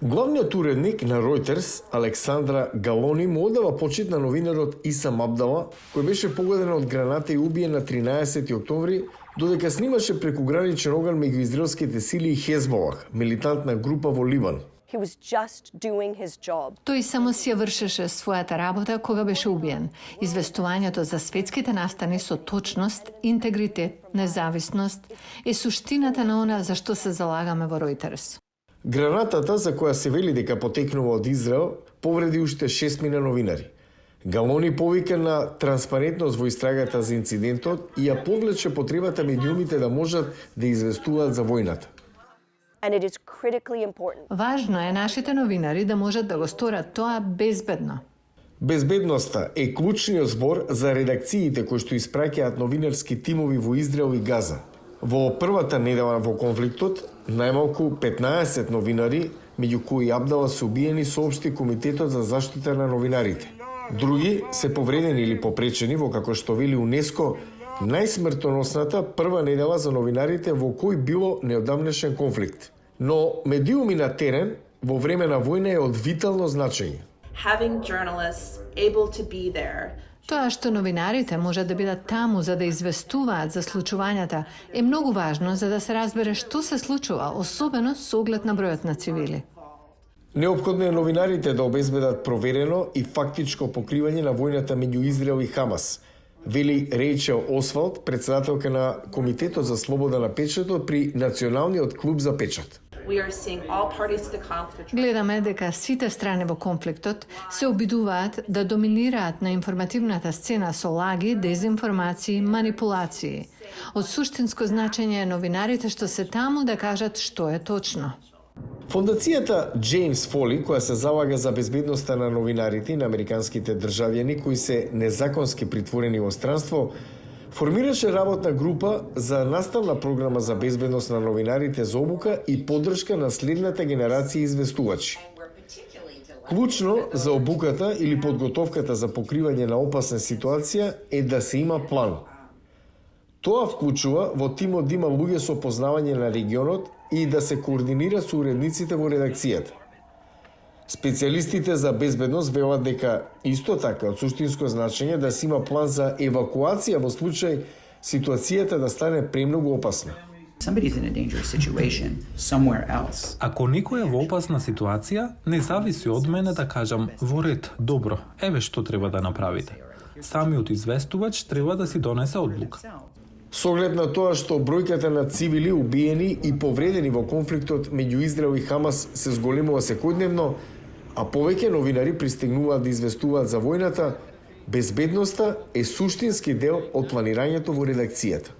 Главниот уредник на Reuters, Александра Галони, му оддава почит на новинарот Исам Абдала, кој беше погоден од граната и убиен на 13 октомври, додека снимаше прекуграничен оган меѓу израелските сили и Хезболах, милитантна група во Ливан. He was just doing his job. Тој само си ја вршеше својата работа кога беше убиен. Известувањето за светските настани со точност, интегритет, независност е суштината на она за што се залагаме во Reuters. Гранатата, за која се вели дека потекнува од Израел, повреди уште 6 новинари. Галони повика на транспарентност во истрагата за инцидентот и ја повлече потребата медиумите да можат да известуваат за војната. And it is critically important. Важно е нашите новинари да можат да го сторат тоа безбедно. Безбедноста е клучниот збор за редакциите кои што испраќаат новинарски тимови во Израел и Газа. Во првата недела во конфликтот, најмалку 15 новинари, меѓу кои Абдала се убиени, соопшти Комитетот за заштита на новинарите. Други се повредени или попречени во, како што вели УНЕСКО, најсмртоносната прва недела за новинарите во кој било неодамнешен конфликт. Но медиуми на терен во време на војна е од витално значење. Having journalists able to be there. Тоа што новинарите можат да бидат таму за да известуваат за случувањата е многу важно за да се разбере што се случува, особено со оглед на бројот на цивили. Неопходно е новинарите да обезбедат проверено и фактичко покривање на војната меѓу Израел и Хамас, вели Рейчел Освалд, председателка на Комитетот за слобода на печатот при Националниот клуб за печат. We are seeing all parties to the conflict. Гледаме дека сите страни во конфликтот се обидуваат да доминираат на информативната сцена со лаги, дезинформации, манипулации. Од суштинско значење е новинарите што се таму да кажат што е точно. Фондацијата Джеймс Фоли, која се залага за безбедноста на новинарите и на американските државјани кои се незаконски притворени во странство, формираше работна група за наставна програма за безбедност на новинарите за обука и поддршка на следната генерација известувачи. Клучно за обуката или подготовката за покривање на опасна ситуација е да се има план. Тоа вклучува во тимот да има луѓе со познавање на регионот и да се координира со уредниците во редакцијата. Специјалистите за безбедност велат дека исто така од суштинско значење да се има план за евакуација во случај ситуацијата да стане премногу опасна. Somebody's in a dangerous situation somewhere else. Ако некој е во опасна ситуација, не зависи од мене да кажам во ред, добро, еве што треба да направите. Самиот известувач треба да си донесе одлука. Со оглед на тоа што бројката на цивили убиени и повредени во конфликтот меѓу Израел и Хамас се зголемува секојдневно, а повеќе новинари пристигнуваат да известуваат за војната, безбедноста е суштински дел од планирањето во редакцијата.